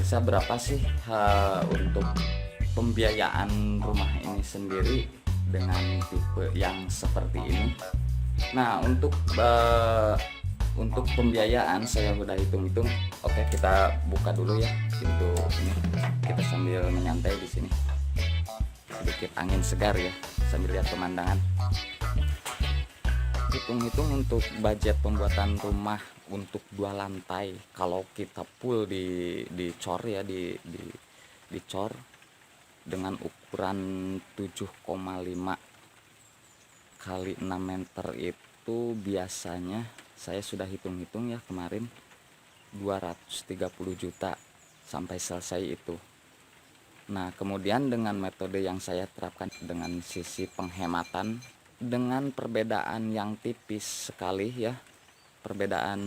kira-kira berapa sih untuk pembiayaan rumah ini sendiri dengan tipe yang seperti ini? Nah, untuk pembiayaan saya udah hitung-hitung. Oke, kita buka dulu ya pintu ini. Kita sambil menyantai di sini. Sedikit angin segar ya, sambil lihat pemandangan. Hitung-hitung untuk budget pembuatan rumah untuk 2 lantai, kalau kita full di cor ya, di cor dengan ukuran 7,5 kali 6 meter itu biasanya saya sudah hitung-hitung ya kemarin 230 juta sampai selesai itu. Nah, kemudian dengan metode yang saya terapkan dengan sisi penghematan, dengan perbedaan yang tipis sekali ya. Perbedaan,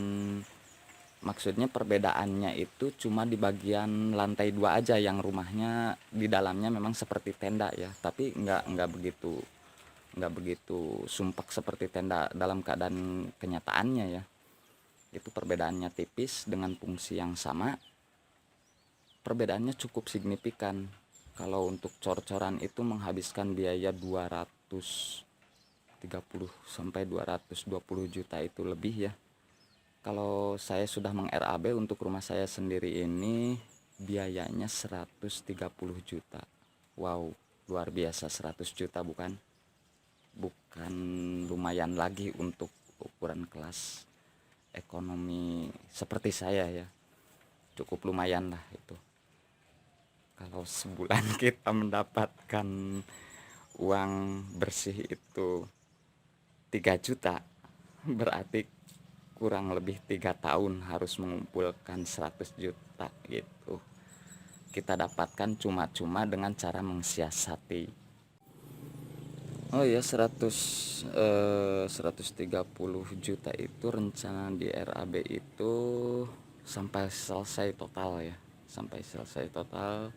maksudnya perbedaannya itu cuma di bagian lantai 2 aja, yang rumahnya di dalamnya memang seperti tenda ya, tapi nggak begitu sumpek seperti tenda dalam keadaan kenyataannya ya. Itu perbedaannya tipis dengan fungsi yang sama. Perbedaannya cukup signifikan. Kalau untuk cor-coran itu menghabiskan biaya 230 sampai 220 juta itu lebih ya. Kalau saya sudah meng-RAB untuk rumah saya sendiri ini biayanya 130 juta. Wow, luar biasa, 100 juta bukan? Bukan lumayan lagi untuk ukuran kelas ekonomi seperti saya ya. Cukup lumayan lah itu. Kalau sebulan kita mendapatkan uang bersih itu 3 juta, berarti kurang lebih 3 tahun harus mengumpulkan 100 juta gitu. Kita dapatkan cuma-cuma dengan cara mensiasati. Oh ya, 130 juta itu rencana di RAB itu sampai selesai total ya. Sampai selesai total.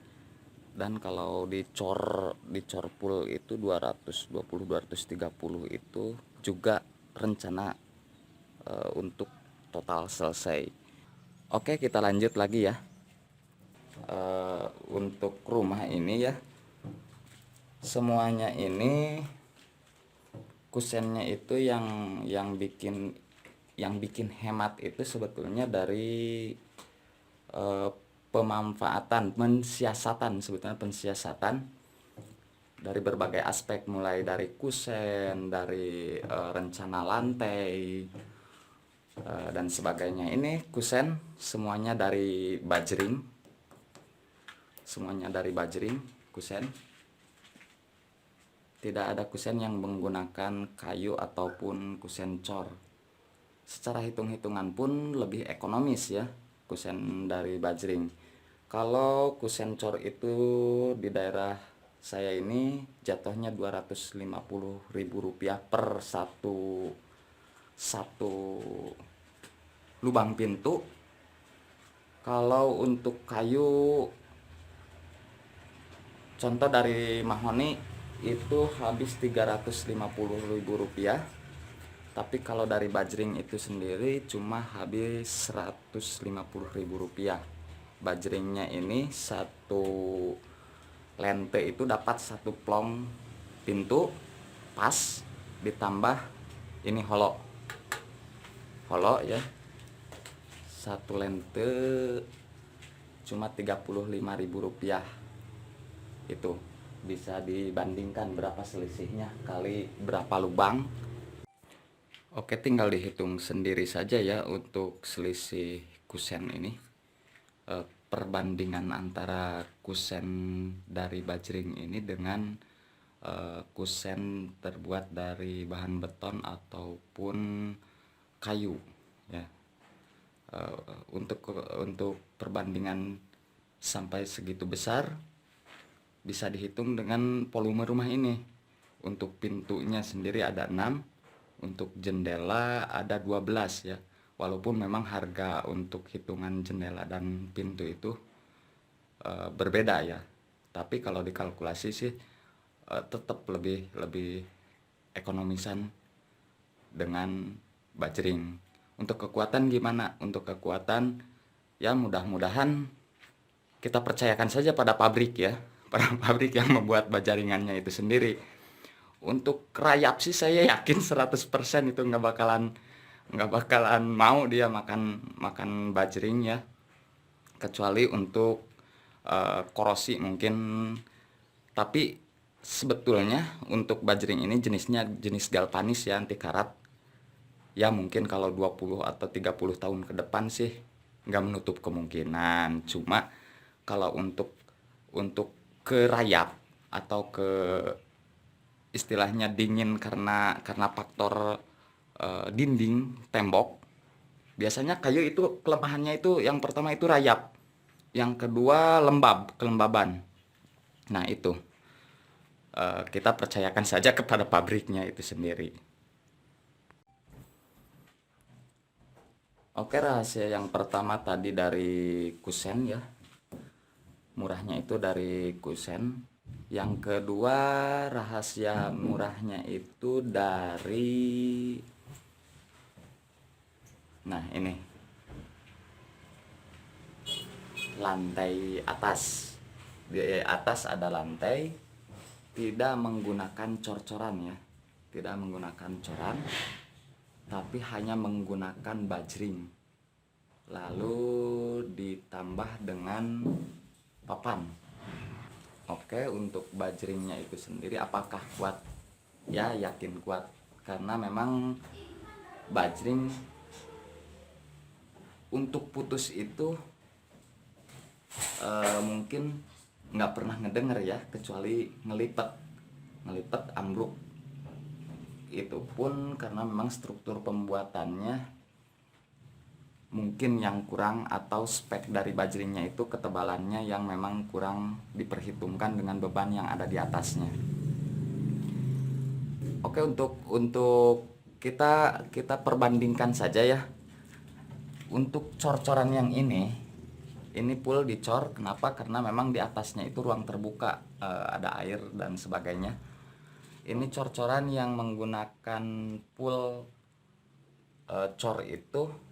Dan kalau dicor full itu 220 230 itu juga rencana untuk total selesai. Oke, kita lanjut lagi ya. Untuk rumah ini ya, semuanya ini kusennya itu yang bikin hemat itu sebetulnya dari pemanfaatan, sebetulnya pensiasatan dari berbagai aspek, mulai dari kusen, dari rencana lantai dan sebagainya. Ini kusen semuanya dari bajring, kusen. Tidak ada kusen yang menggunakan kayu ataupun kusen cor. Secara hitung-hitungan pun lebih ekonomis ya kusen dari bajring. Kalau kusen cor itu di daerah saya ini jatuhnya Rp250.000 per satu lubang pintu. Kalau untuk kayu, contoh dari mahoni itu habis Rp350.000. Tapi kalau dari bajring itu sendiri cuma habis Rp150.000. Bajringnya ini satu lente itu dapat satu plong pintu pas, ditambah ini holo ya. Satu lente cuma Rp35.000. Itu bisa dibandingkan berapa selisihnya kali berapa lubang. Oke, tinggal dihitung sendiri saja ya untuk selisih kusen ini. Perbandingan antara kusen dari bajring ini dengan kusen terbuat dari bahan beton ataupun kayu ya. Untuk perbandingan sampai segitu besar bisa dihitung dengan volume rumah ini. Untuk pintunya sendiri ada 6, untuk jendela ada 12 ya. Walaupun memang harga untuk hitungan jendela dan pintu itu berbeda ya. Tapi kalau dikalkulasi sih tetap lebih ekonomisan dengan bajring. Untuk kekuatan gimana? Untuk kekuatan ya mudah-mudahan kita percayakan saja pada pabrik ya, pada pabrik yang membuat bajaringannya itu sendiri. Untuk rayap sih saya yakin 100% itu nggak bakalan mau dia makan makan bajring ya, kecuali untuk korosi mungkin. Tapi sebetulnya untuk bajring ini jenisnya jenis galvanis ya, anti karat. Ya mungkin kalau 20 atau 30 tahun ke depan sih nggak menutup kemungkinan. Cuma kalau untuk ke rayap atau ke istilahnya dingin karena faktor dinding tembok, biasanya kayu itu kelemahannya itu yang pertama itu rayap, yang kedua kelembaban. Nah itu kita percayakan saja kepada pabriknya itu sendiri. Oke, rahasia yang pertama tadi dari kusen ya, murahnya itu dari kusen. Yang kedua, rahasia murahnya itu dari, nah ini, lantai atas. Di atas ada lantai, tidak menggunakan cor-coran ya, tidak menggunakan coran, tapi hanya menggunakan bajring, lalu ditambah dengan papan. Oke, untuk bajringnya itu sendiri apakah kuat? Ya, yakin kuat, karena memang bajring untuk putus itu mungkin nggak pernah ngedenger ya, kecuali ngelipet ambruk. Itu pun karena memang struktur pembuatannya mungkin yang kurang, atau spek dari bajringnya itu ketebalannya yang memang kurang diperhitungkan dengan beban yang ada di atasnya. Oke, untuk kita perbandingkan saja ya. Untuk cor-coran yang ini full dicor. Kenapa? Karena memang di atasnya itu ruang terbuka, ada air dan sebagainya. Ini cor-coran yang menggunakan full cor itu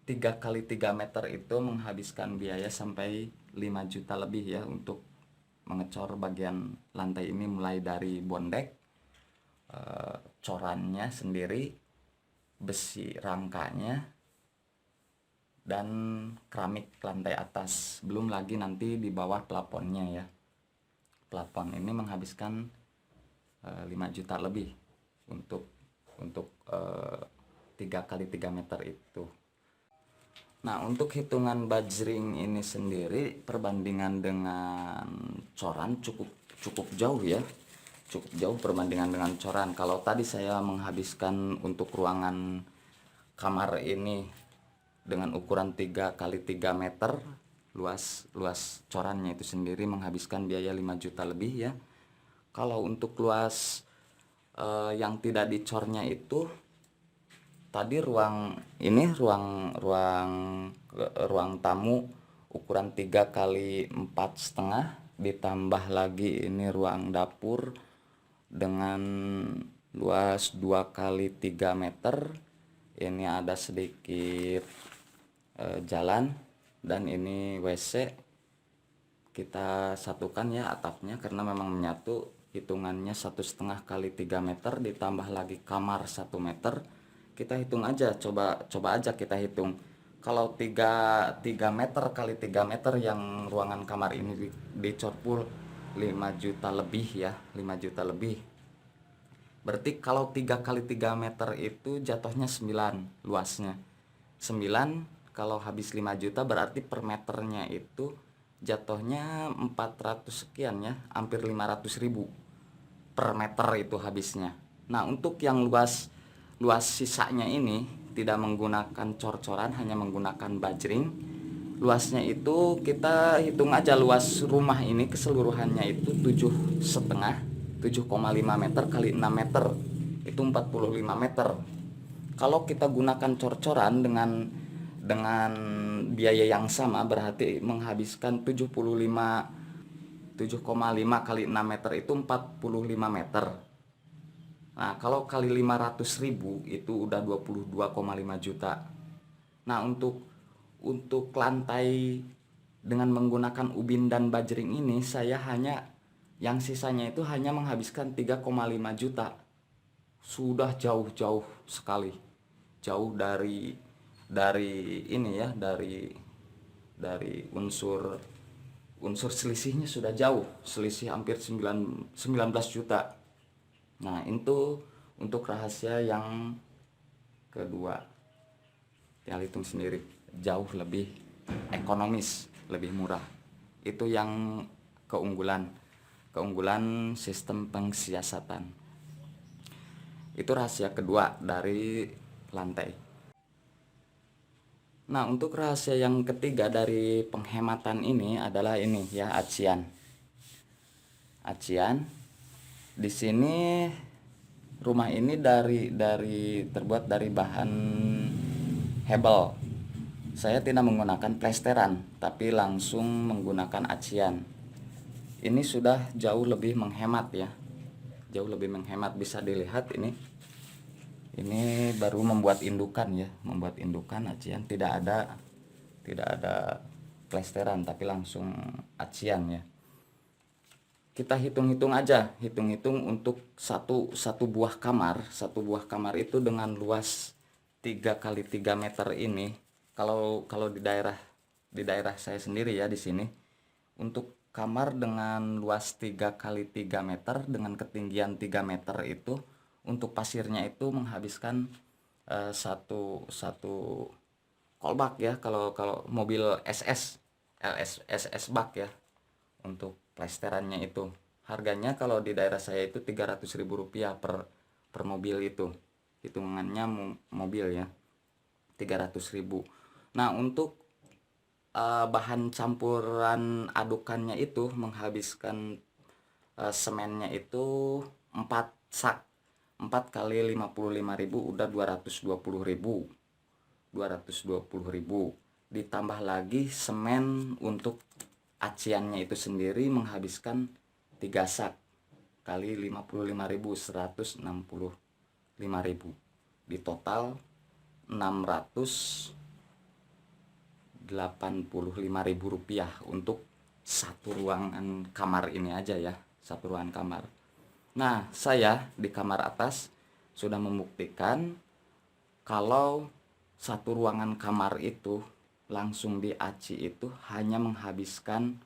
3 kali 3 meter itu menghabiskan biaya sampai 5 juta lebih ya, untuk mengecor bagian lantai ini, mulai dari bondek, corannya sendiri, besi rangkanya, dan keramik lantai atas. Belum lagi nanti di bawah plafonnya ya. Plafon ini menghabiskan 5 juta lebih untuk 3 kali 3 meter itu. Nah, untuk hitungan bajring ini sendiri perbandingan dengan coran cukup jauh ya. Cukup jauh perbandingan dengan coran. Kalau tadi saya menghabiskan untuk ruangan kamar ini dengan ukuran 3 kali 3 meter, luas corannya itu sendiri menghabiskan biaya 5 juta lebih ya. Kalau untuk luas yang tidak dicornya itu tadi ruang tamu ukuran 3 kali 4,5, ditambah lagi ini ruang dapur dengan luas 2 kali 3 meter. Ini ada sedikit jalan, dan ini WC. Kita satukan ya atapnya karena memang menyatu. Hitungannya 1,5 kali 3 meter ditambah lagi kamar 1 meter. Kita hitung aja, coba aja kita hitung. Kalau 3 meter kali 3 meter yang ruangan kamar ini dicor full 5 juta lebih ya, 5 juta lebih. Berarti kalau 3 kali 3 meter itu jatuhnya 9 luasnya. 9 kalau habis 5 juta berarti per meternya itu jatuhnya 400 sekian ya, hampir 500.000 per meter itu habisnya. Nah, untuk yang luas sisanya ini tidak menggunakan cor-coran, hanya menggunakan bajring. Luasnya itu kita hitung aja, luas rumah ini keseluruhannya itu 7,5 meter kali 6 meter. Itu 45 meter. Kalau kita gunakan cor-coran dengan biaya yang sama berarti menghabiskan 7,5 kali 6 meter itu 45 meter. Nah, kalau kali 500.000 itu udah 22,5 juta. Nah, untuk lantai Dengan menggunakan ubin dan bajring ini, saya hanya yang sisanya itu hanya menghabiskan 3,5 juta. Sudah jauh-jauh sekali. Jauh dari ini ya, dari unsur selisihnya sudah jauh, selisih hampir 19 juta. Nah, itu untuk rahasia yang kedua. Tinggal hitung sendiri, jauh lebih ekonomis, lebih murah. Itu yang keunggulan sistem pengsiasatan. Itu rahasia kedua dari lantai. Nah, untuk rahasia yang ketiga dari penghematan ini adalah ini ya, acian. Di sini rumah ini terbuat dari bahan hebel. Saya tidak menggunakan plesteran, tapi langsung menggunakan acian. Ini sudah jauh lebih menghemat ya. Jauh lebih menghemat, bisa dilihat ini. Ini baru membuat indukan ya, membuat indukan acian, tidak ada plesteran tapi langsung acian ya. Kita hitung-hitung aja, untuk satu buah kamar itu dengan luas 3 kali 3 meter ini. Kalau di daerah saya sendiri ya, di sini untuk kamar dengan luas 3 kali 3 meter dengan ketinggian 3 meter itu, untuk pasirnya itu menghabiskan satu kolbak ya, kalau mobil SS bak ya. Untuk plesterannya itu harganya kalau di daerah saya itu Rp300.000 per mobil, itu hitungannya mobil ya, 300.000. Nah, untuk bahan campuran adukannya itu menghabiskan semennya itu 4 sak. 4 kali 55.000 udah 220.000. Ditambah lagi semen untuk aciannya itu sendiri menghabiskan 3 sak kali 55.000, 165.000. Di total 685.000 rupiah untuk satu ruangan kamar ini aja ya, satu ruangan kamar. Nah, saya di kamar atas sudah membuktikan kalau satu ruangan kamar itu langsung di aci itu hanya menghabiskan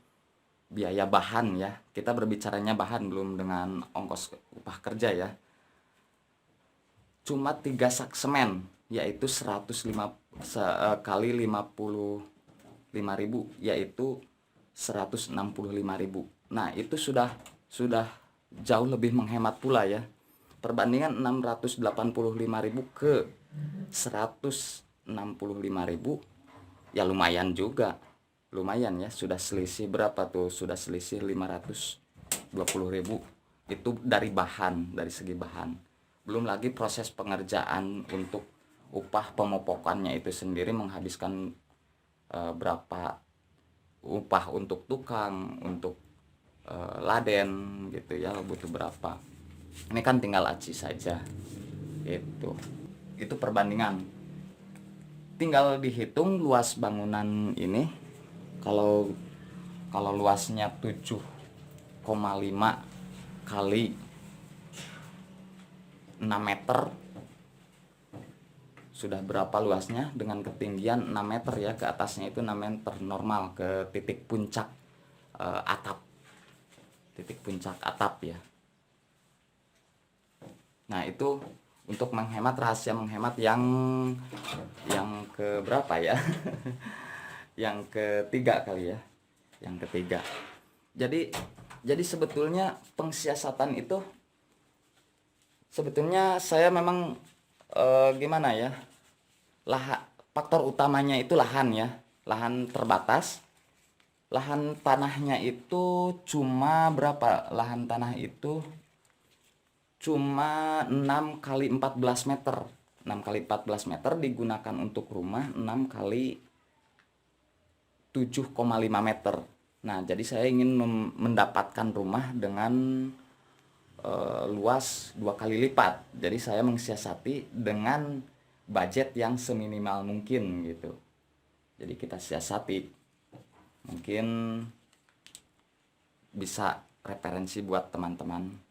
biaya bahan ya. Kita berbicaranya bahan, belum dengan ongkos upah kerja ya. Cuma 3 sak semen, yaitu 105 kali 55.000, yaitu 165.000. Nah, itu sudah jauh lebih menghemat pula ya. Perbandingan 685.000 ke 165.000 ya lumayan juga. Lumayan ya, sudah selisih berapa tuh? Sudah selisih 520.000. Itu dari segi bahan. Belum lagi proses pengerjaan untuk upah pemopokannya itu sendiri menghabiskan berapa, upah untuk tukang, untuk laden gitu ya, butuh berapa. Ini kan tinggal aci saja. Itu perbandingan. Tinggal dihitung luas bangunan ini. Kalau luasnya 7,5 kali 6 meter, sudah berapa luasnya dengan ketinggian 6 meter ya, ke atasnya itu 6 meter normal ke titik puncak atap. Titik puncak atap ya. Nah, itu untuk menghemat, rahasia menghemat yang ke berapa ya? Yang ketiga kali ya. Yang ketiga. Jadi sebetulnya pengsiasatan itu, sebetulnya saya memang gimana ya? Faktor utamanya itu lahan ya. Lahan terbatas. Lahan tanahnya itu cuma berapa? Lahan tanah itu cuma 6 kali 14 meter. 6 kali 14 meter digunakan untuk rumah 6 kali 7,5 meter. Nah, jadi saya ingin mendapatkan rumah dengan luas 2 kali lipat. Jadi saya mensiasati dengan budget yang seminimal mungkin gitu. Jadi kita siasati Mungkin bisa referensi buat teman-teman.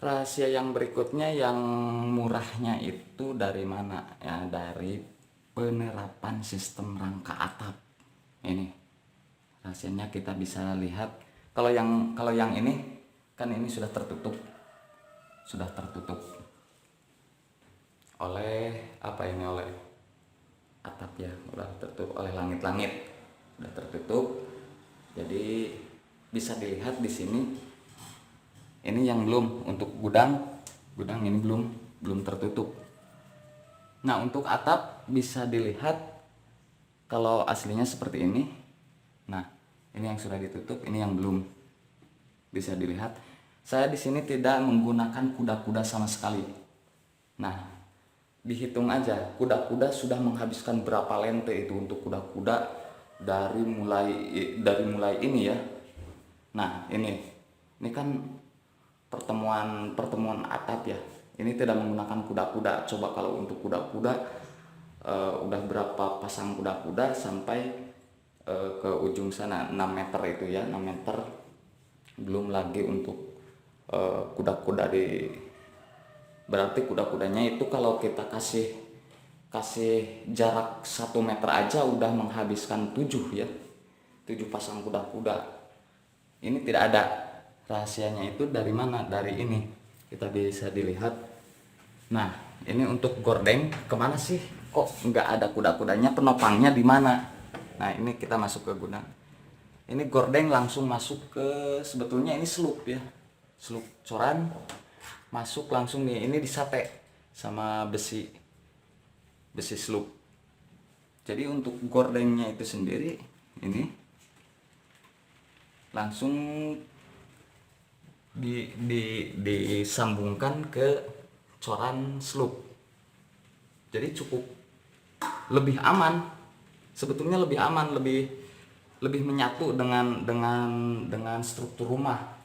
Rahasia yang berikutnya yang murahnya itu dari mana? Ya, dari penerapan sistem rangka atap. Ini rahasianya kita bisa lihat. Kalau yang ini kan ini sudah tertutup. Sudah tertutup oleh apa ini, oleh atap ya, udah tertutup oleh langit-langit. Sudah tertutup. Jadi bisa dilihat di sini. Ini yang belum, untuk gudang ini belum tertutup. Nah, untuk atap bisa dilihat kalau aslinya seperti ini. Nah, ini yang sudah ditutup, ini yang belum. Bisa dilihat. Saya di sini tidak menggunakan kuda-kuda sama sekali. Nah, dihitung aja, kuda-kuda sudah menghabiskan berapa lente itu untuk kuda-kuda dari mulai ini ya. Nah, ini kan pertemuan atap ya. Ini tidak menggunakan kuda-kuda. Coba kalau untuk kuda-kuda udah berapa pasang kuda-kuda sampai ke ujung sana 6 meter itu ya, 6 meter. Belum lagi untuk kuda-kuda berarti kuda-kudanya itu kalau kita kasih jarak 1 meter aja udah menghabiskan 7 ya. 7 pasang kuda-kuda. Ini tidak ada. Rahasianya itu dari mana? Dari ini kita bisa dilihat. Nah, ini untuk gordeng kemana sih? Kok nggak ada kuda-kudanya? Penopangnya di mana? Nah, ini kita masuk ke gudang. Ini gordeng langsung masuk ke, sebetulnya ini slup ya, slup coran, masuk langsung nih. Ini disate sama besi slup. Jadi untuk gordengnya itu sendiri ini langsung disambungkan ke coran slup. Jadi cukup lebih aman, sebetulnya lebih aman, lebih menyatu dengan struktur rumah.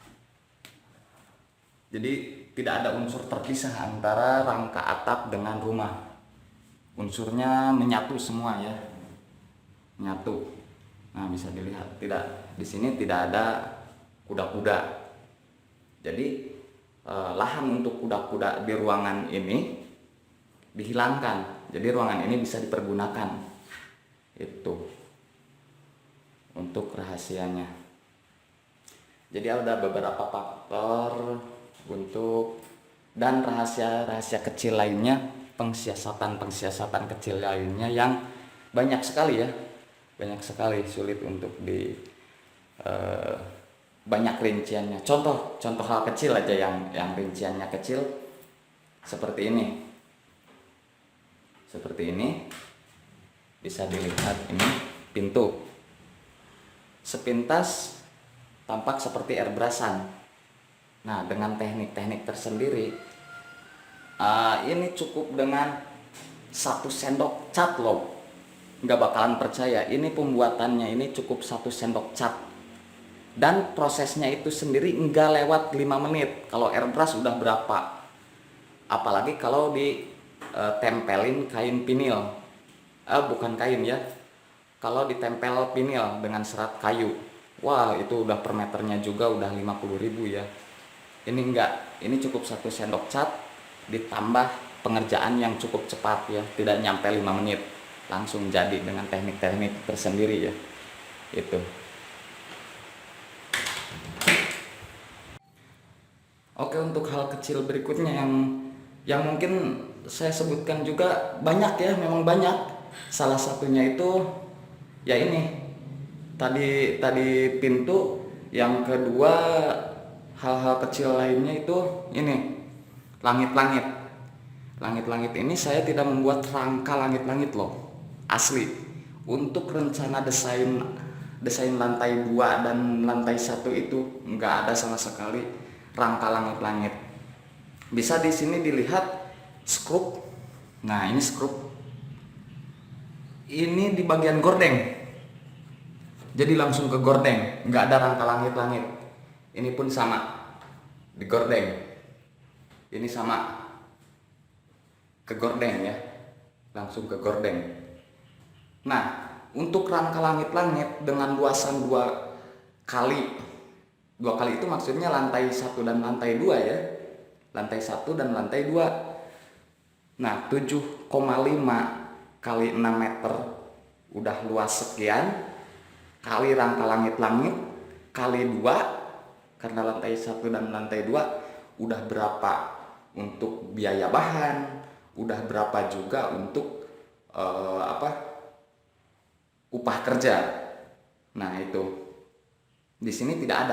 Jadi tidak ada unsur terpisah antara rangka atap dengan rumah. Unsurnya menyatu semua ya, menyatu. Nah, bisa dilihat tidak, di sini tidak ada kuda-kuda. Jadi lahan untuk kuda-kuda di ruangan ini dihilangkan. Jadi ruangan ini bisa dipergunakan. Itu untuk rahasianya. Jadi ada beberapa faktor untuk, dan rahasia kecil lainnya, pengsiasatan kecil lainnya yang banyak sekali ya. Banyak sekali, sulit untuk banyak rinciannya. Contoh hal kecil aja yang rinciannya kecil seperti ini. Seperti ini bisa dilihat, ini pintu. Sepintas tampak seperti airbrushan. Nah, dengan teknik-teknik tersendiri, ini cukup dengan 1 sendok cat loh. Nggak bakalan percaya, ini pembuatannya ini cukup 1 sendok cat. Dan prosesnya itu sendiri nggak lewat 5 menit. Kalau airbrush udah berapa? Apalagi kalau ditempelin kain vinil. Bukan kain ya. Kalau ditempel vinil dengan serat kayu. Wah, itu udah per meternya juga udah 50.000 ya. Ini enggak. Ini cukup 1 sendok cat ditambah pengerjaan yang cukup cepat ya. Tidak nyampe 5 menit. Langsung jadi dengan teknik-teknik tersendiri ya. Itu. Oke, untuk hal kecil berikutnya yang mungkin saya sebutkan juga banyak ya, memang banyak. Salah satunya itu ya ini tadi pintu. Yang kedua, hal-hal kecil lainnya itu ini langit-langit. Langit-langit ini saya tidak membuat rangka langit-langit loh, asli. Untuk rencana desain lantai 2 dan lantai 1 itu nggak ada sama sekali rangka langit-langit. Bisa di sini dilihat skrup. Nah, ini skrup. Ini di bagian gordeng. Jadi langsung ke gordeng, nggak ada rangka langit-langit. Ini pun sama di gordeng. Ini sama ke gordeng ya, langsung ke gordeng. Nah, Untuk rangka langit-langit dengan luasan 2 kali. 2 kali itu maksudnya lantai 1 dan lantai 2 ya. Lantai 1 dan lantai 2. Nah, 7,5 kali 6 meter udah luas sekian, kali rangka langit-langit kali 2, karena lantai 1 dan lantai 2 udah berapa untuk biaya bahan, udah berapa juga untuk upah kerja. Nah, itu di sini tidak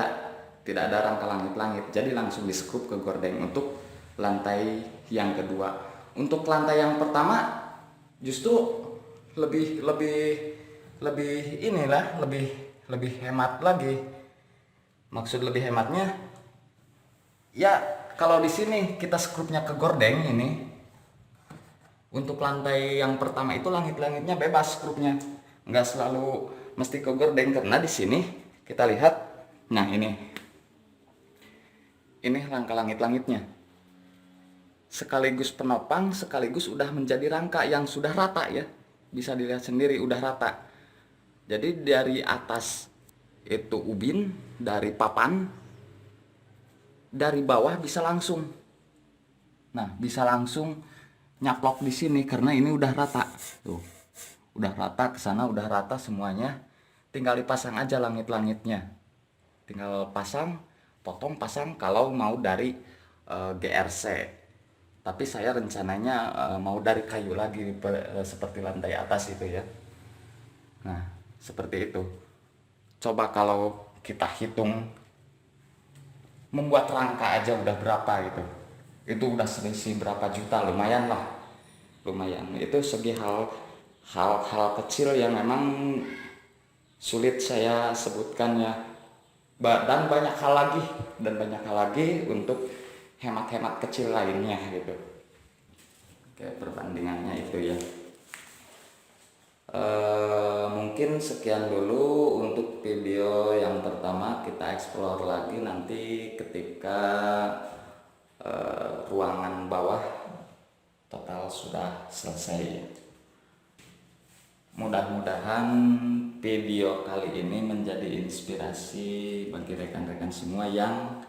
ada rangka langit-langit, jadi langsung diskrup ke gordeng untuk lantai yang kedua. Untuk lantai yang pertama justru lebih inilah, lebih hemat lagi. Maksud lebih hematnya ya, kalau di sini kita skrupnya ke gordeng ini, untuk lantai yang pertama itu langit-langitnya bebas skrupnya, nggak selalu mesti ke gordeng, karena di sini kita lihat. Nah, ini rangka langit-langitnya sekaligus penopang, sekaligus udah menjadi rangka yang sudah rata ya, bisa dilihat sendiri udah rata. Jadi dari atas itu ubin, dari papan, dari bawah bisa langsung. Nah, bisa langsung nyaplok di sini karena ini udah rata. Tuh. Udah rata ke sana, udah rata semuanya. Tinggal dipasang aja langit-langitnya. Tinggal pasang, potong, pasang kalau mau dari GRC. Tapi saya rencananya mau dari kayu lagi seperti lantai atas itu ya. Nah, seperti itu. Coba kalau kita hitung membuat rangka aja udah berapa gitu. Itu udah selisih berapa juta, lumayan lah. Lumayan. Itu segi hal kecil yang memang sulit saya sebutkan ya. Dan banyak hal lagi untuk hemat-hemat kecil lainnya gitu. Oke, perbandingannya itu ya. Mungkin sekian dulu untuk video yang pertama. Kita explore lagi nanti ketika ruangan bawah total sudah selesai. Mudah-mudahan video kali ini menjadi inspirasi bagi rekan-rekan semua yang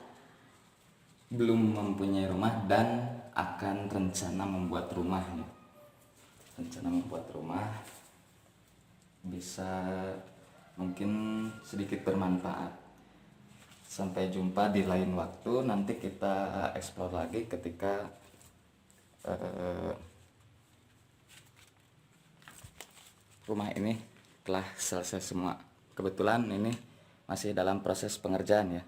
belum mempunyai rumah dan akan rencana membuat rumah ya. Rencana membuat rumah bisa mungkin sedikit bermanfaat. Sampai jumpa di lain waktu. Nanti kita explore lagi ketika rumah ini telah selesai semua. Kebetulan ini masih dalam proses pengerjaan ya.